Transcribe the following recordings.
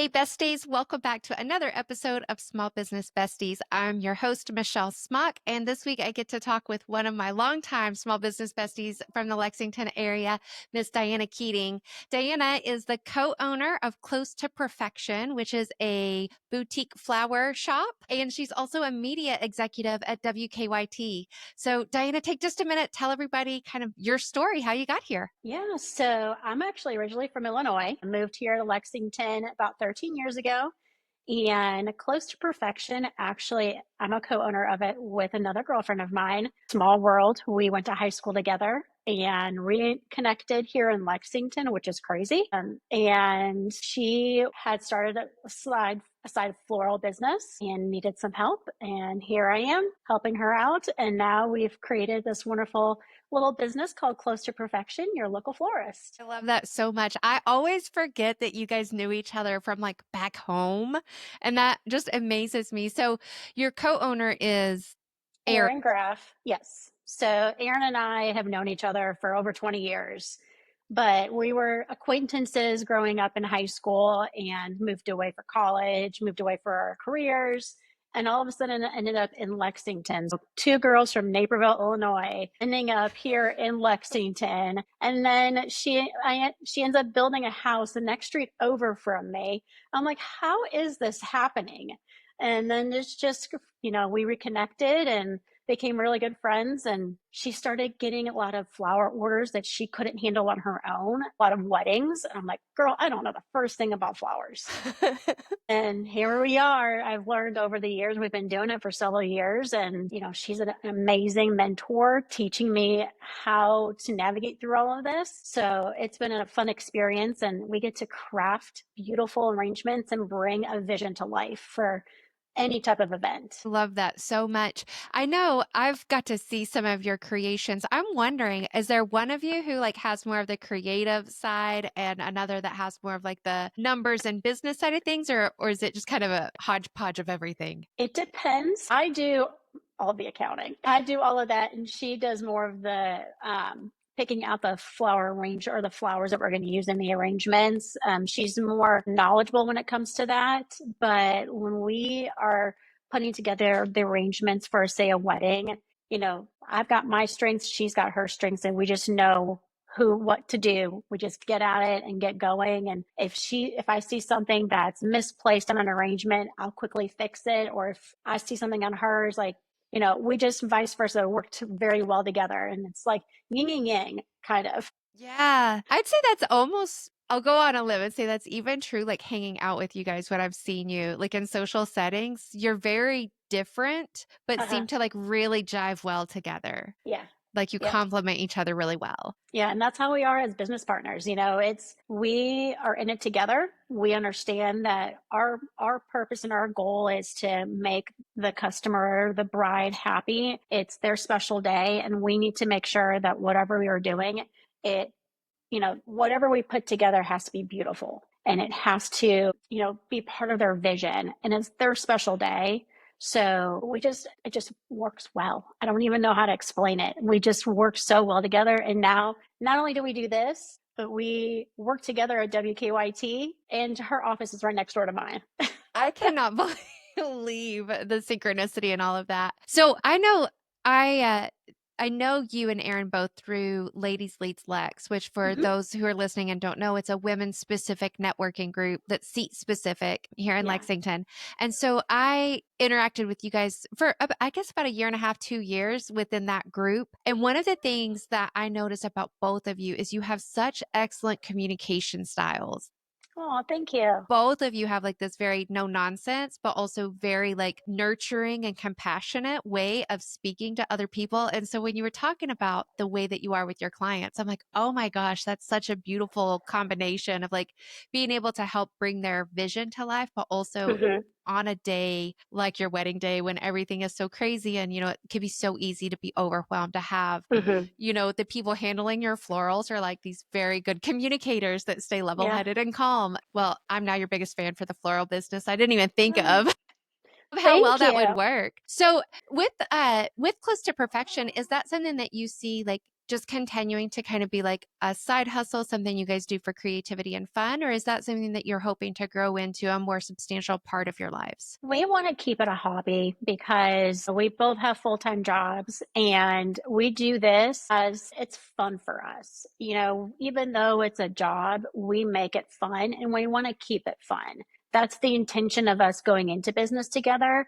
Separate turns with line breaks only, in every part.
Hey, besties, welcome back to another episode of Small Business Besties. I'm your host, Michelle Smock, and this week I get to talk with one of my longtime small business besties from the Lexington area, Miss Diana Keating. Diana is the co-owner of Close to Perfection, which is a boutique flower shop, and she's also a media executive at WKYT. So, Diana, take just a minute, tell everybody kind of your story, how you got here.
Yeah, so I'm actually originally from Illinois. I moved here to Lexington about 13 years ago. And Close to Perfection, actually, I'm a co-owner of it with another girlfriend of mine. Small world. We went to high school together and reconnected here in Lexington, which is crazy. And she had started a side floral business and needed some help. And here I am helping her out. And now we've created this wonderful little business called Close to Perfection, your local florist.
I love that so much. I always forget that you guys knew each other from like back home, and that just amazes me. So, your co-owner is Aaron.
Aaron Graff, yes. So Aaron and I have known each other for over 20 years, but we were acquaintances growing up in high school and moved away for college, moved away for our careers, and all of a sudden ended up in Lexington. So two girls from Naperville, Illinois, ending up here in Lexington. And then she ends up building a house the next street over from me. I'm like, how is this happening? And then it's just, we reconnected and became really good friends. And she started getting a lot of flower orders that she couldn't handle on her own, a lot of weddings. And I'm like, girl, I don't know the first thing about flowers. And here we are. I've learned over the years, we've been doing it for several years. And, she's an amazing mentor teaching me how to navigate through all of this. So it's been a fun experience. And we get to craft beautiful arrangements and bring a vision to life for any type of event.
Love that so much. I know I've got to see some of your creations. I'm wondering, is there one of you who like has more of the creative side and another that has more of like the numbers and business side of things, or is it just kind of a hodgepodge of everything?
It depends. I do all the accounting. I do all of that, and she does more of the picking out the flower range or the flowers that we're going to use in the arrangements. She's more knowledgeable when it comes to that. But when we are putting together the arrangements for, say, a wedding, I've got my strengths, she's got her strengths, and we just know what to do. We just get at it and get going. And if I see something that's misplaced on an arrangement, I'll quickly fix it. Or if I see something on hers, like, we just vice versa worked very well together. And it's like yin and yang, kind of.
Yeah, I'd say that's almost, I'll go on a limb and say that's even true, like hanging out with you guys when I've seen you, like in social settings, you're very different, but
Uh-huh.
seem to like really jive well together.
Yeah.
Like you
Yep.
complement each other really well.
Yeah, and that's how we are as business partners. We are in it together. We understand that our purpose and our goal is to make the customer, the bride happy. It's their special day, and we need to make sure that whatever we are doing, it whatever we put together has to be beautiful, and it has to, be part of their vision, and it's their special day. So it just works well. I don't even know how to explain it. We just work so well together. And now, not only do we do this, but we work together at WKYT, and her office is right next door to mine.
I cannot believe the synchronicity and all of that. So I know you and Aaron both through Ladies Leads Lex, which for
Mhm.
those who are listening and don't know, it's a women's specific networking group that's seat specific here in
Yeah.
Lexington. And so I interacted with you guys for I guess about a year and a half, 2 years within that group. And one of the things that I noticed about both of you is you have such excellent communication styles.
Oh, thank you.
Both of you have like this very no nonsense, but also very like nurturing and compassionate way of speaking to other people. And so when you were talking about the way that you are with your clients, I'm like, oh my gosh, that's such a beautiful combination of like being able to help bring their vision to life, but also
Mhm.
on a day like your wedding day when everything is so crazy and it can be so easy to be overwhelmed to have
Mhm.
the people handling your florals are like these very good communicators that stay level
Yeah.
headed and calm. Well, I'm now your biggest fan for the floral business. I didn't even think of how well
Thank
that would
you.
work. So with Close to Perfection, is that something that you see like just continuing to kind of be like a side hustle, something you guys do for creativity and fun? Or is that something that you're hoping to grow into a more substantial part of your lives?
We want to keep it a hobby because we both have full-time jobs and we do this as it's fun for us. Even though it's a job, we make it fun and we want to keep it fun. That's the intention of us going into business together,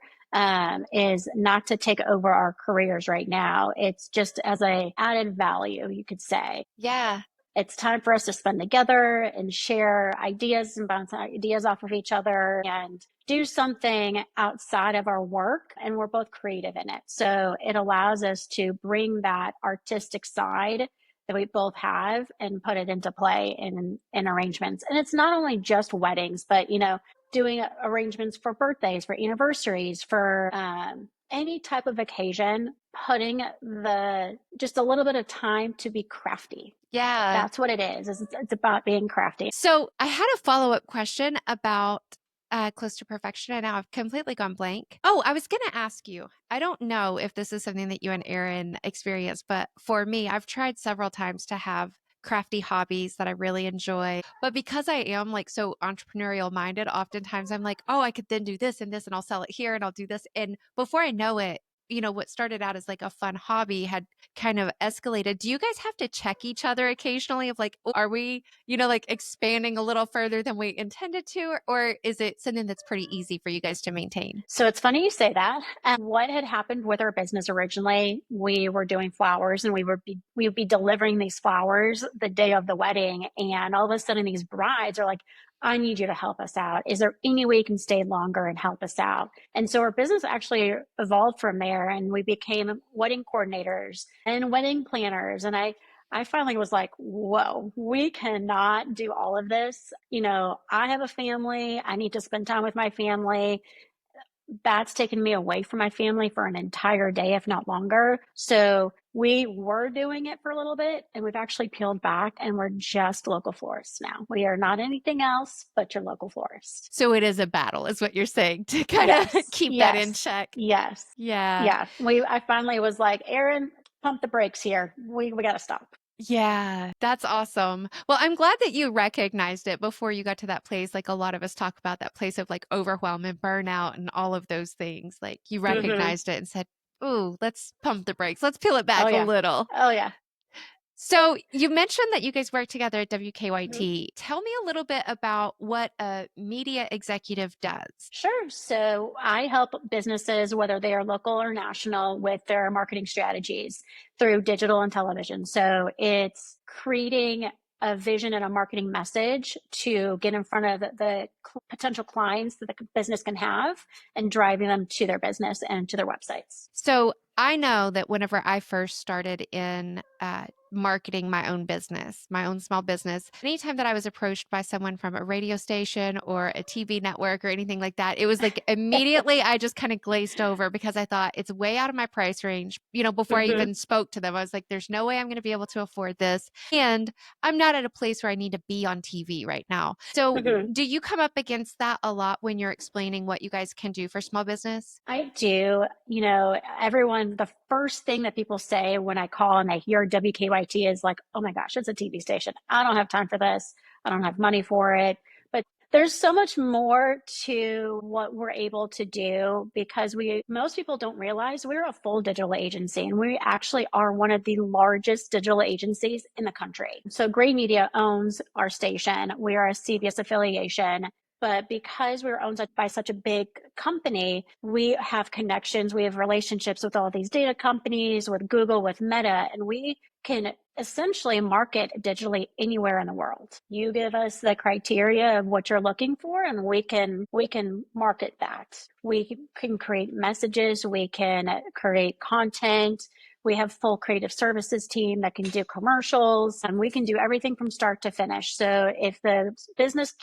is not to take over our careers right now. It's just as a added value, you could say.
Yeah.
It's time for us to spend together and share ideas and bounce ideas off of each other and do something outside of our work. And we're both creative in it. So it allows us to bring that artistic side that we both have and put it into play in arrangements. And it's not only just weddings, but, doing arrangements for birthdays, for anniversaries, for any type of occasion, putting just a little bit of time to be crafty.
Yeah.
That's what it is. It's about being crafty.
So I had a follow-up question about Close to Perfection, and now I've completely gone blank. Oh, I was going to ask you. I don't know if this is something that you and Erin experience, but for me, I've tried several times to have crafty hobbies that I really enjoy. But because I am like so entrepreneurial minded, oftentimes I'm like, oh, I could then do this and this, and I'll sell it here and I'll do this. And before I know it, what started out as like a fun hobby had kind of escalated. Do you guys have to check each other occasionally of like, are we, like expanding a little further than we intended to, or is it something that's pretty easy for you guys to maintain?
So it's funny you say that. And what had happened with our business originally, we were doing flowers and we would be delivering these flowers the day of the wedding. And all of a sudden these brides are like, I need you to help us out. Is there any way you can stay longer and help us out? And so our business actually evolved from there and we became wedding coordinators and wedding planners. And I finally was like, whoa, we cannot do all of this. I have a family. I need to spend time with my family. That's taken me away from my family for an entire day, if not longer. So we were doing it for a little bit and we've actually peeled back and we're just local florists now. We are not anything else but your local florist.
So it is a battle, is what you're saying, to kind of
Yes,
keep that in
yes,
check.
yes.
Yeah.
Yeah. I finally was like, Aaron, pump the brakes here. We got to stop.
Yeah, that's awesome. Well, I'm glad that you recognized it before you got to that place. Like a lot of us talk about that place of like overwhelm and burnout and all of those things. Like you
Mm-hmm.
recognized it and said, "Ooh, let's pump the brakes. Let's peel it
Oh,
back a
yeah.
little."
Oh, yeah.
So you mentioned that you guys work together at
Mhm.
WKYT. Tell me a little bit about what a media executive does.
Sure. So I help businesses, whether they are local or national, with their marketing strategies through digital and television. So it's creating a vision and a marketing message to get in front of the potential clients that the business can have and driving them to their business and to their websites.
So I know that whenever I first started in marketing my own business, my own small business, anytime that I was approached by someone from a radio station or a TV network or anything like that, it was like immediately I just kind of glazed over because I thought it's way out of my price range. Before I
Hmm.
even spoke to them, I was like, there's no way I'm going to be able to afford this. And I'm not at a place where I need to be on TV right now. So,
Hmm.
do you come up against that a lot when you're explaining what you guys can do for small business?
I do. Everyone, the first thing that people say when I call and they hear WKYT is like, oh my gosh, it's a TV station. I don't have time for this. I don't have money for it. But there's so much more to what we're able to do because most people don't realize we're a full digital agency and we actually are one of the largest digital agencies in the country. So Gray Media owns our station. We are a CBS affiliation. But because we were owned by such a big company, we have connections, we have relationships with all these data companies, with Google, with Meta, and we can essentially market digitally anywhere in the world. You give us the criteria of what you're looking for and we can market that. We can create messages, we can create content. We have full creative services team that can do commercials and we can do everything from start to finish. So if the business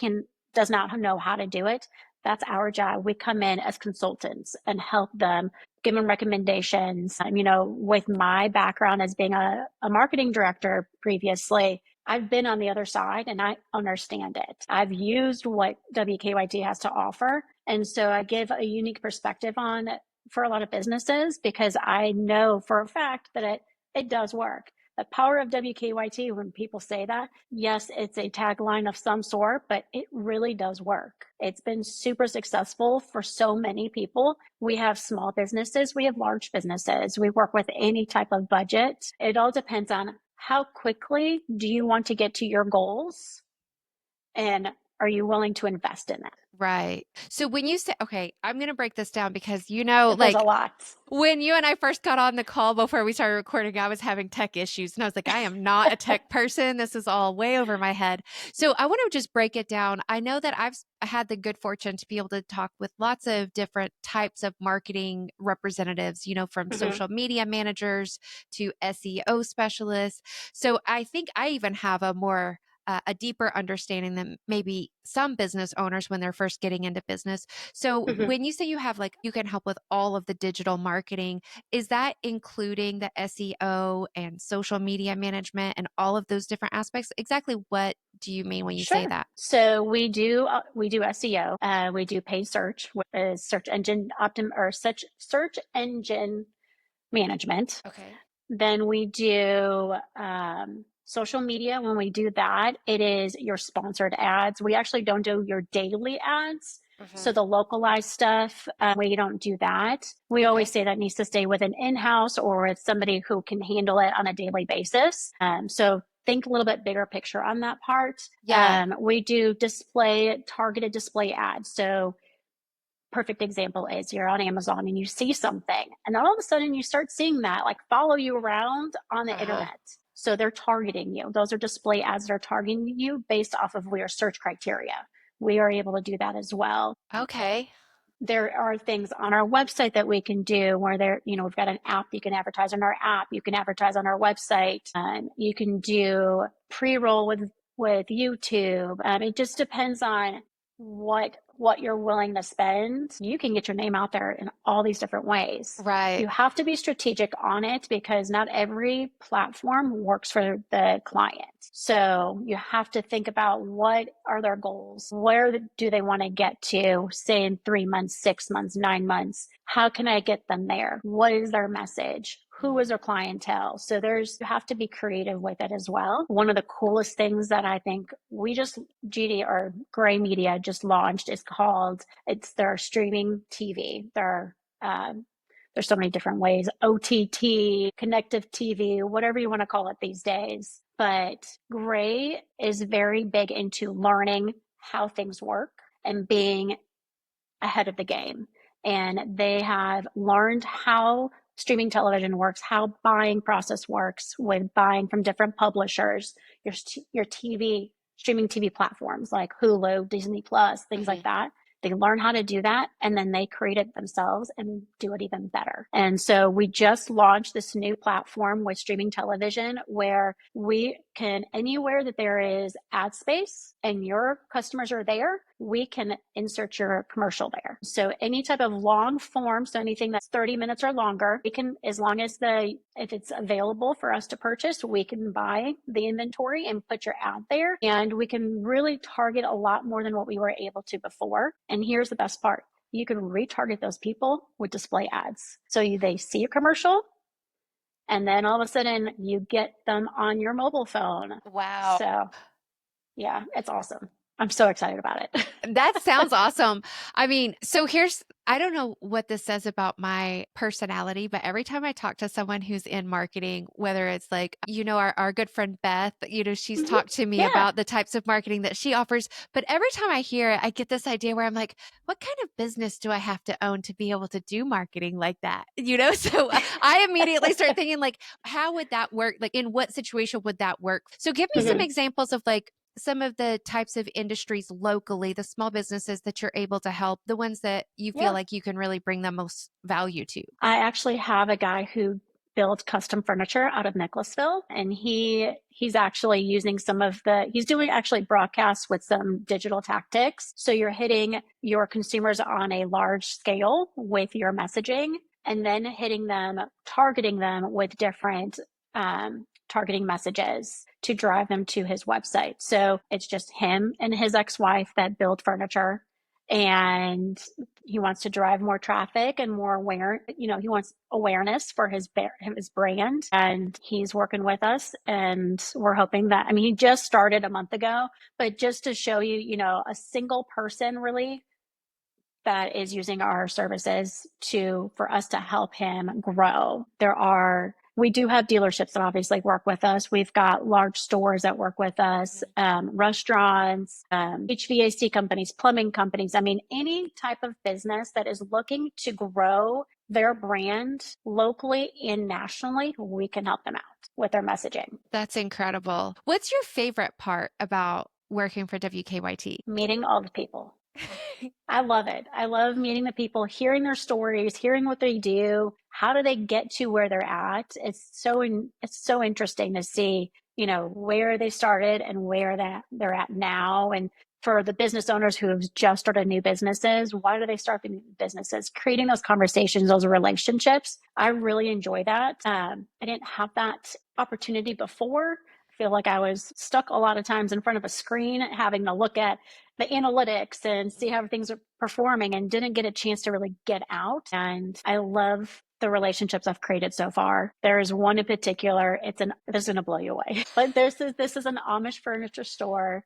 does not know how to do it, that's our job. We come in as consultants and help them, give them recommendations. With my background as being a marketing director previously, I've been on the other side and I understand it. I've used what WKYT has to offer. And so I give a unique perspective on for a lot of businesses because I know for a fact that it does work. The power of WKYT, when people say that, yes, it's a tagline of some sort, but it really does work. It's been super successful for so many people. We have small businesses, we have large businesses, we work with any type of budget. It all depends on how quickly do you want to get to your goals, and are you willing to invest in that?
Right. So when you say, okay, I'm going to break this down because,
There's a
like
lot.
when you and I first got on the call before we started recording, I was having tech issues and I was like, I am not a tech person. This is all way over my head. So I want to just break it down. I know that I've had the good fortune to be able to talk with lots of different types of marketing representatives, from
Mm-hmm.
social media managers to SEO specialists. So I think I even have a deeper understanding than maybe some business owners when they're first getting into business. So
Mm-hmm.
when you say you have you can help with all of the digital marketing, is that including the SEO and social media management and all of those different aspects? Exactly what do you mean when you say
Sure.
that?
So we do SEO. We do paid search, which is search engine management.
Okay.
Then we do social media. When we do that, it is your sponsored ads. We actually don't do your daily ads. So
Hmm.
the localized stuff, we don't do that. We always
Okay.
say that needs to stay with an in-house or with somebody who can handle it on a daily basis. So think a little bit bigger picture on that part.
Yeah.
We do targeted display ads. So perfect example is you're on Amazon and you see something, and then all of a sudden you start seeing that like follow you around on the
Uh-huh.
internet. So they're targeting you. Those are display ads that are targeting you based off of your search criteria. We are able to do that as well.
Okay.
There are things on our website that we can do where we've got an app. You can advertise on our app. You can advertise on our website. You can do pre-roll with YouTube. It just depends on what you're willing to spend. You can get your name out there in all these different ways.
Right.
You have to be strategic on it because not every platform works for the client. So you have to think about what are their goals? Where do they want to get to, say in 3 months, 6 months, 9 months? How can I get them there? What is their message? Who is their clientele? So you have to be creative with it as well. One of the coolest things that I think GD or Gray Media just launched is it's their streaming TV. There's so many different ways, OTT, connective TV, whatever you want to call it these days. But Gray is very big into learning how things work and being ahead of the game. And they have learned how streaming television works, how buying process works with buying from different publishers, your streaming TV platforms like Hulu, Disney Plus, things like
Hmm.
that. They learn how to do that and then they create it themselves and do it even better. And so we just launched this new platform with streaming television where we can, anywhere that there is ad space and your customers are there, we can insert your commercial there. So any type of long form, so anything that's 30 minutes or longer, we can, as long as if it's available for us to purchase, we can buy the inventory and put your ad there. And we can really target a lot more than what we were able to before. And here's the best part. You can retarget those people with display ads. So they see a commercial and then all of a sudden you get them on your mobile phone.
Wow.
So yeah, it's awesome. I'm so excited about it.
That sounds awesome. I mean, I don't know what this says about my personality, but every time I talk to someone who's in marketing, whether it's like, our good friend Beth, she's
Mhm.
talked to me
Yeah.
about the types of marketing that she offers. But every time I hear it, I get this idea where I'm like, what kind of business do I have to own to be able to do marketing like that? So I immediately start thinking, like, how would that work? Like, in what situation would that work? So give me some
Mhm.
examples of like, some of the types of industries locally, the small businesses that you're able to help, the ones that you feel
Yeah.
like you can really bring the most value to.
I actually have a guy who builds custom furniture out of Nicholasville, and he's actually using he's doing actually broadcasts with some digital tactics. So you're hitting your consumers on a large scale with your messaging and then targeting them with different targeting messages to drive them to his website. So it's just him and his ex-wife that build furniture and he wants to drive more traffic and more he wants awareness for his brand, and he's working with us, and we're hoping that, I mean, he just started a month ago, but just to show you, a single person really that is using our services for us to help him grow. We do have dealerships that obviously work with us. We've got large stores that work with us, restaurants, HVAC companies, plumbing companies. I mean, any type of business that is looking to grow their brand locally and nationally, we can help them out with their messaging.
That's incredible. What's your favorite part about working for WKYT?
Meeting all the people. I love it. I love meeting the people, hearing their stories, hearing what they do. How do they get to where they're at? It's so interesting to see, where they started and where they're at now. And for the business owners who have just started new businesses, why do they start the new businesses? Creating those conversations, those relationships. I really enjoy that. I didn't have that opportunity before. I feel like I was stuck a lot of times in front of a screen, having to look at the analytics and see how things are performing, and didn't get a chance to really get out. And I love the relationships I've created so far. There is one in particular. This is going to blow you away, but this is an Amish furniture store,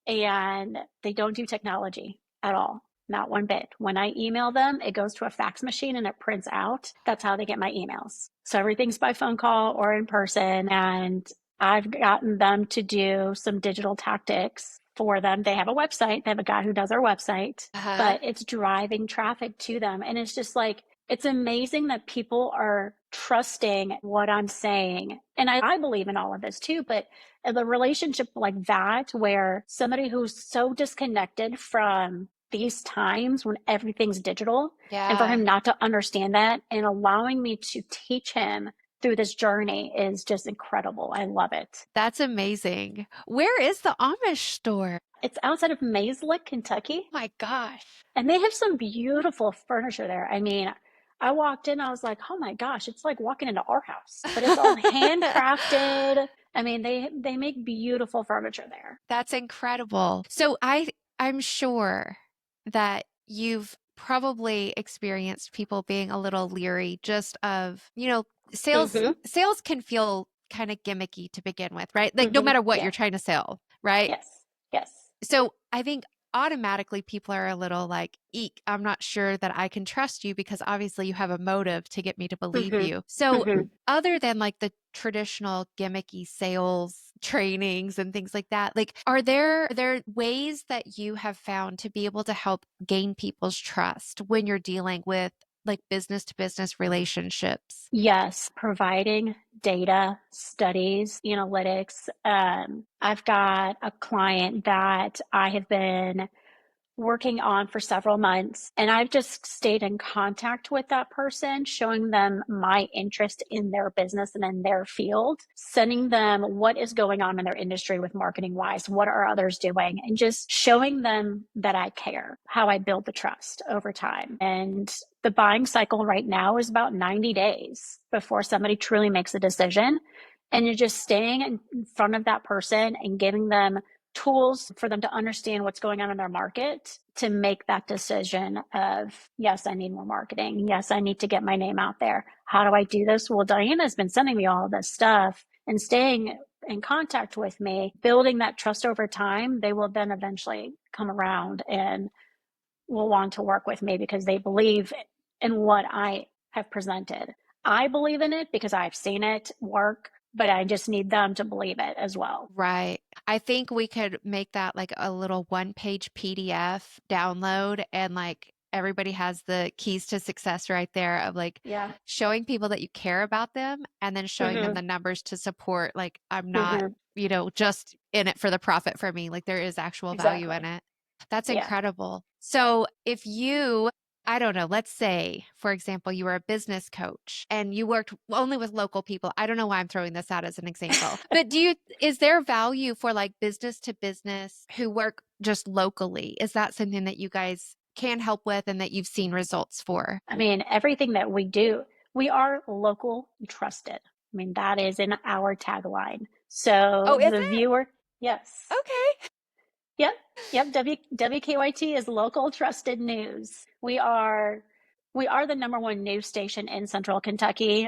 and they don't do technology at all. Not one bit. When I email them, it goes to a fax machine and it prints out. That's how they get my emails. So everything's by phone call or in person. And I've gotten them to do some digital tactics for them. They have a website. They have a guy who does our website,
Uh-huh.
but it's driving traffic to them. And it's just like, it's amazing that people are trusting what I'm saying. And I believe in all of this too, but the relationship like that, where somebody who's so disconnected from these times when everything's digital, and for
Yeah.
him not to understand that and allowing me to teach him through this journey is just incredible. I love it.
That's amazing. Where is the Amish store?
It's outside of Mayslick, Kentucky,
My gosh.
and they have some beautiful furniture there. I mean, I walked in, I was like, oh my gosh, it's like walking into our house, but it's all handcrafted. I mean, they make beautiful furniture there.
That's incredible. So I'm sure that you've probably experienced people being a little leery just of,
Mm-hmm.
sales can feel kind of gimmicky to begin with, right? Like no
Mm-hmm.
matter what
Yeah.
you're trying to sell, right?
Yes. Yes.
So I think automatically people are a little like, eek, I'm not sure that I can trust you because obviously you have a motive to get me to believe
Mm-hmm.
you. So,
Mm-hmm.
other than like the traditional gimmicky sales trainings and things like that, like are there ways that you have found to be able to help gain people's trust when you're dealing with like business to business relationships?
Yes, providing data, studies, analytics. I've got a client that I have been working on for several months. And I've just stayed in contact with that person, showing them my interest in their business and in their field, sending them what is going on in their industry with marketing wise, what are others doing, and just showing them that I care, how I build the trust over time. And the buying cycle right now is about 90 days before somebody truly makes a decision. And you're just staying in front of that person and giving them tools for them to understand what's going on in their market to make that decision of, yes, I need more marketing. Yes, I need to get my name out there. How do I do this? Well, Diana's been sending me all this stuff and staying in contact with me, building that trust over time. They will then eventually come around and will want to work with me because they believe in what I have presented. I believe in it because I've seen it work, but I just need them to believe it as well.
Right. I think we could make that like a little one-page PDF download and like everybody has the keys to success right there of like
Yeah.
showing people that you care about them and then showing them
Mm-hmm.
the numbers to support like I'm not,
Mm-hmm.
just in it for the profit for me. Like there is actual value in
Exactly.
it. That's
Yeah.
incredible. So if you I don't know, let's say, for example, you were a business coach and you worked only with local people. I don't know why I'm throwing this out as an example, but is there value for like business to business who work just locally? Is that something that you guys can help with and that you've seen results for?
I mean, everything that we do, we are local and trusted. I mean, that is in our tagline.
Oh,
So
is
the
it?
viewer, yes.
Okay.
Yep. Yep. WKYT is local trusted news. We are the number one news station in Central Kentucky.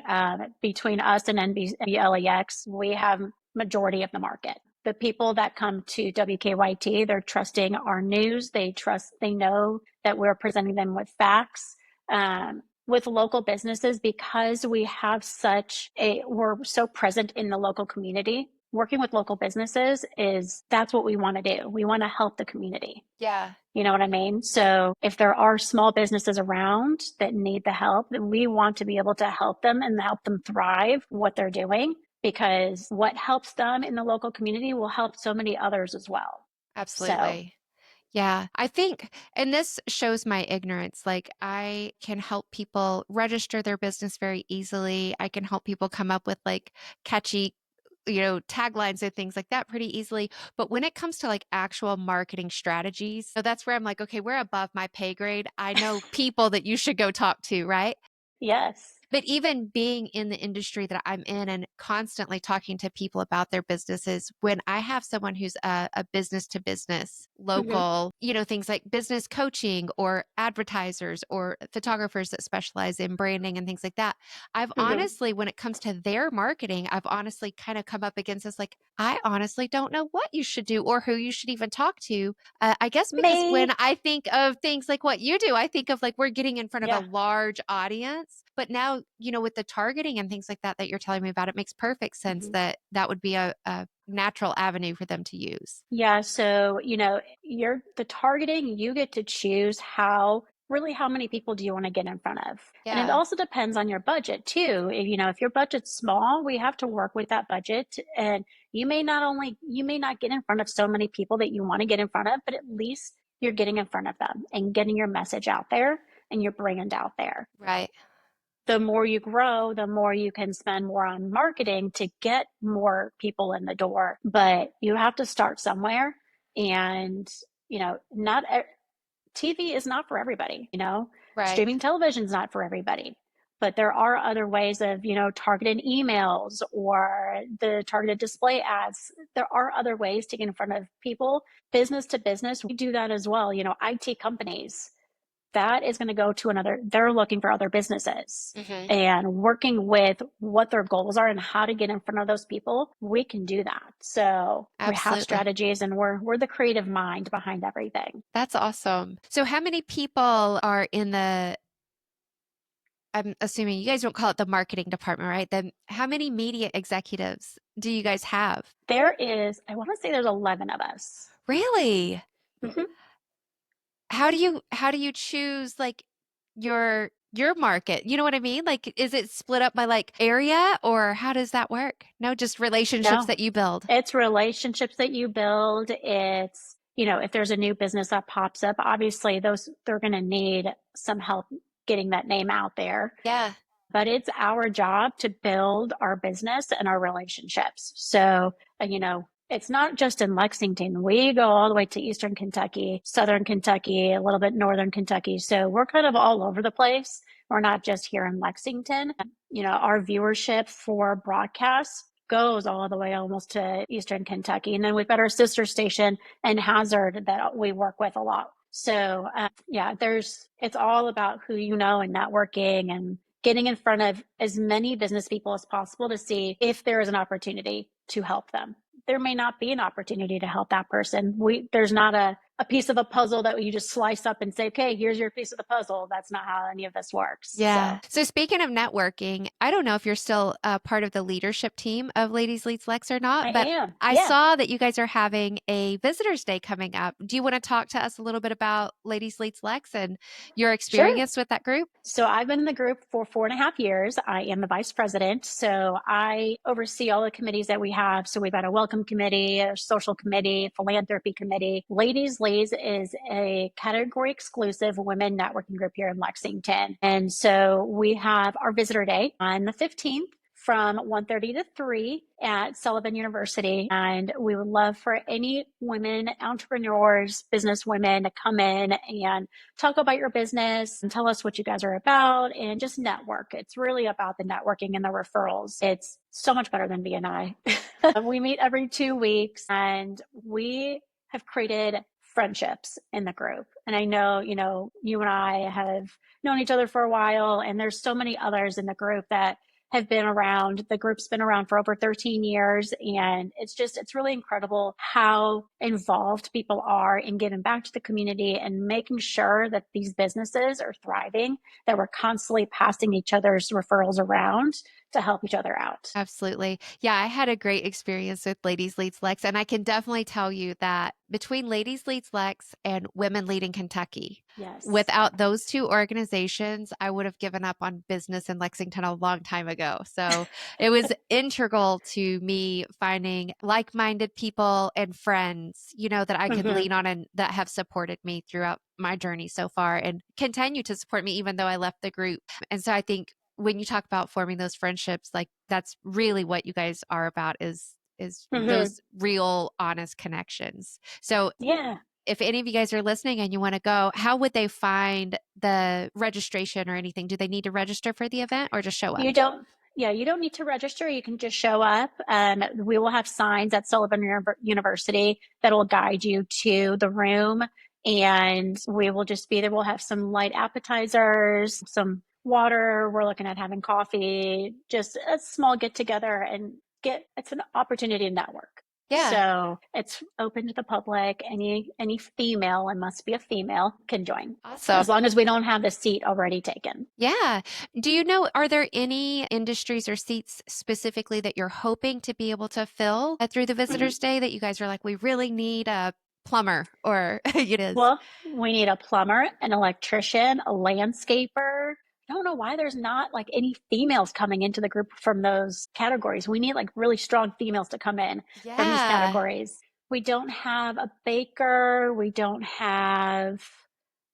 Between us and NBLEX, we have majority of the market. The people that come to WKYT, they're trusting our news. They know that we're presenting them with facts. With local businesses, because we're so present in the local community, working with local businesses that's what we want to do. We want to help the community.
Yeah.
You know what I mean? So if there are small businesses around that need the help, then we want to be able to help them and help them thrive what they're doing, because what helps them in the local community will help so many others as well. So,
Absolutely. Yeah, I think, and this shows my ignorance. Like, I can help people register their business very easily. I can help people come up with like catchy, taglines and things like that pretty easily. But when it comes to like actual marketing strategies, so that's where I'm like, okay, we're above my pay grade. I know people that you should go talk to, right?
yes.
But even being in the industry that I'm in and constantly talking to people about their businesses, when I have someone who's a business to business,
Mm-hmm.
local, things like business coaching or advertisers or photographers that specialize in branding and things like that, I've
Mm-hmm.
honestly, when it comes to their marketing, I've honestly kind of come up against this like, I honestly don't know what you should do or who you should even talk to. I guess because when
Me.
I think of things like what you do, I think of like we're getting in front of a
Yeah.
large audience. But now, with the targeting and things like that you're telling me about, it makes perfect sense
Mm-hmm.
that that would be a natural avenue for them to use.
Yeah, so you're the targeting, you get to choose how many people do you want to get in front of. And it
Yeah,
also depends on your budget too. If your budget's small, we have to work with that budget. And you may not get in front of so many people that you want to get in front of, but at least you're getting in front of them and getting your message out there and your brand out there.
right.
The more you grow, the more you can spend more on marketing to get more people in the door. But you have to start somewhere. And, not TV is not for everybody,
Right.
streaming television is not for everybody. But there are other ways of, targeted emails or the targeted display ads. There are other ways to get in front of people, business to business. We do that as well. IT companies, that is going to go to they're looking for other businesses
Hmm.
and working with what their goals are and how to get in front of those people. We can do that. So we have
Absolutely.
strategies, and we're the creative mind behind everything.
That's awesome. So how many people are in I'm assuming you guys don't call it the marketing department, right? Then how many media executives do you guys have?
I want to say there's 11 of us.
Really?
Mhm.
How do you choose like your market? You know what I mean? Like is it split up by like area or how does that work? No, just relationships
No,
that you build.
it's relationships that you build. It's, if there's a new business that pops up, obviously they're going to need some help getting that name out there.
Yeah.
But it's our job to build our business and our relationships. So, it's not just in Lexington. We go all the way to Eastern Kentucky, Southern Kentucky, a little bit Northern Kentucky. So we're kind of all over the place. We're not just here in Lexington. Our viewership for broadcasts goes all the way almost to Eastern Kentucky. And then we've got our sister station in Hazard that we work with a lot. So, yeah, it's all about who you know and networking and getting in front of as many business people as possible to see if there is an opportunity to help them. There may not be an opportunity to help that person. There's not a piece of a puzzle that you just slice up and say, okay, here's your piece of the puzzle. That's not how any of this works.
Yeah.
So
So speaking of networking, I don't know if you're still a part of the leadership team of Ladies Leads Lex or
I
not, but
am.
I
Yeah,
saw that you guys are having a visitors day coming up. Do you want to talk to us a little bit about Ladies Leads Lex and your
sure.
experience with that group?
So I've been in the group for 4.5 years. I am the vice president. So I oversee all the committees that we have. So we've got a welcome committee, a social committee, philanthropy committee. Ladies Leads is a category exclusive women networking group here in Lexington. And so we have our visitor day on the 15th from 1:30 to 3 at Sullivan University. And we would love for any women, entrepreneurs, business women to come in and talk about your business and tell us what you guys are about and just network. It's really about the networking and the referrals. It's so much better than BNI. We meet every 2 weeks and we have created friendships in the group. And I know, you and I have known each other for a while, and there's so many others in the group that have been around. The group's been around for over 13 years. And it's really incredible how involved people are in giving back to the community and making sure that these businesses are thriving, that we're constantly passing each other's referrals around to help each other out.
Absolutely. Yeah, I had a great experience with Ladies Leads Lex, and I can definitely tell you that between Ladies Leads Lex and Women Leading Kentucky,
Yes.
without those two organizations, I would have given up on business in Lexington a long time ago. So it was integral to me finding like-minded people and friends, that I could
Mm-hmm.
lean on and that have supported me throughout my journey so far and continue to support me even though I left the group. And so I think when you talk about forming those friendships, like that's really what you guys are about is
Mm-hmm.
those real honest connections. So
Yeah.
if any of you guys are listening and you want to go, how would they find the registration or anything? Do they need to register for the event or just show up?
You don't, yeah, you don't need to register. You can just show up. We will have signs at Sullivan University that will guide you to the room, and we will just be there. We'll have some light appetizers, some water. We're looking at having coffee, just a small get together and it's an opportunity to network.
Yeah.
So it's open to the public. Any female, and must be a female, can join,
Awesome.
as long as we don't have the seat already taken.
Yeah. Do you know, are there any industries or seats specifically that you're hoping to be able to fill through the visitors day that you guys are like, we really need a plumber or it is?
Well, we need a plumber, an electrician, a landscaper. I don't know why there's not like any females coming into the group from those categories. We need like really strong females to come in from these
Yeah.
categories. We don't have a baker. We don't have,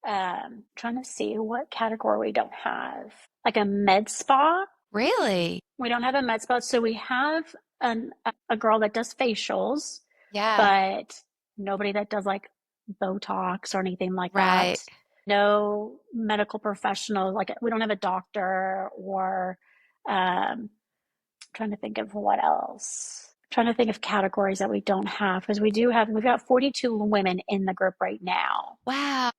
trying to see what category we don't have. Like a med spa.
Really?
We don't have a med spa. So we have a girl that does facials,
Yeah.
but nobody that does like Botox or anything like
Right.
that. No medical professional. Like we don't have a doctor or trying to think of what else. Trying to think of categories that we don't have, because we've got 42 women in the group right now.
Wow.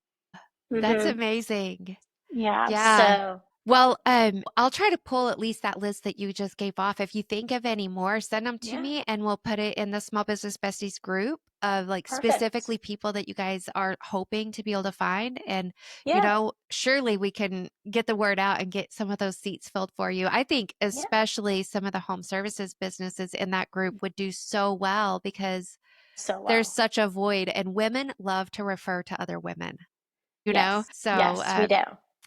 That's
Mm-hmm.
amazing.
Yeah.
Yeah.
So,
Well, I'll try to pull at least that list that you just gave off. If you think of any more, send them to
yeah,
me and we'll put it in the Small Business Besties group of like
perfect.
specifically people that you guys are hoping to be able to find. And,
Yeah.
surely we can get the word out and get some of those seats filled for you. I think
Yeah.
especially some of the home services businesses in that group would do so well because
So
there's
well.
such a void and women love to refer to other women, you know?
Yes.
So,
Yes, we do.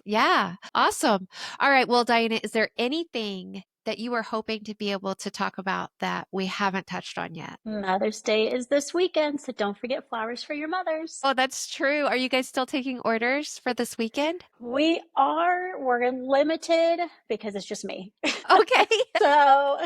yeah, awesome. All right. Well, Diana, is there anything that you were hoping to be able to talk about that we haven't touched on yet?
Mother's Day is this weekend, so don't forget flowers for your mothers.
Oh, that's true. Are you guys still taking orders for this weekend?
We're limited because it's just me.
Okay.
So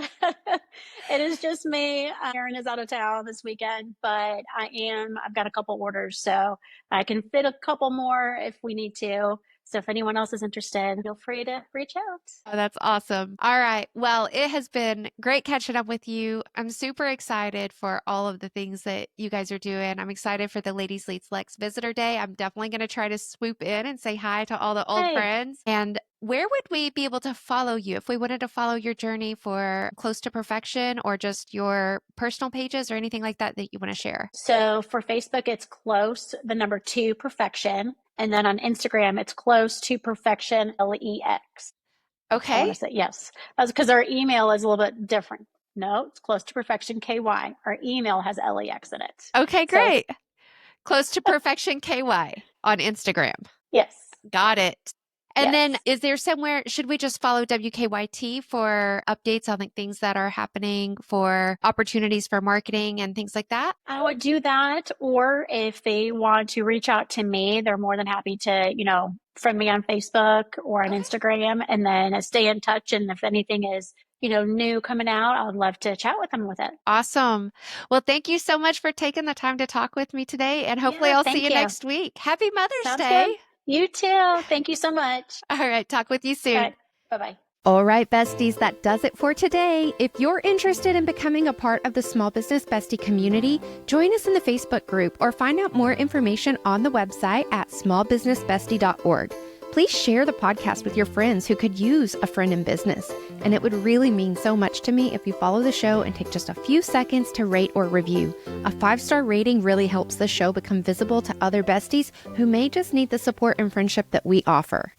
it is just me. Erin is out of town this weekend, but I've got a couple orders, so I can fit a couple more if we need to. So if anyone else is interested, feel free to reach out.
Oh, that's awesome. All right. Well, it has been great catching up with you. I'm super excited for all of the things that you guys are doing. I'm excited for the Ladies Leads Lex Visitor Day. I'm definitely going to try to swoop in and say hi to all the old
Hey,
friends. And where would we be able to follow you if we wanted to follow your journey for Close to Perfection or just your personal pages or anything like that that you want to share?
so for Facebook, it's close, the number two perfection. And then on Instagram, it's close to perfection, LEX. I want
Okay.
to say yes. That's because our email is a little bit different. No, it's close to perfection, KY. Our email has LEX in it.
Okay,
So,
great. Close to Perfection KY on Instagram.
yes,
Got it. And then
yes.
is there somewhere, should we just follow WKYT for updates on like things that are happening for opportunities for marketing and things like that?
I would do that. Or if they want to reach out to me, they're more than happy to, friend me on Facebook or on
Okay.
Instagram, and then stay in touch. And if anything is, new coming out, I would love to chat with them with it.
Awesome. Well, thank you so much for taking the time to talk with me today. And hopefully
Yeah,
I'll see
thank
you
you.
next week. Happy Mother's
Sounds good.
Day.
You too. Thank you so much.
All right. Talk with you
All
soon.
right. Bye bye.
All right, besties, that does it for today. If you're interested in becoming a part of the Small Business Bestie community, join us in the Facebook group or find out more information on the website at smallbusinessbestie.org. Please share the podcast with your friends who could use a friend in business. And it would really mean so much to me if you follow the show and take just a few seconds to rate or review. A 5-star rating really helps the show become visible to other besties who may just need the support and friendship that we offer.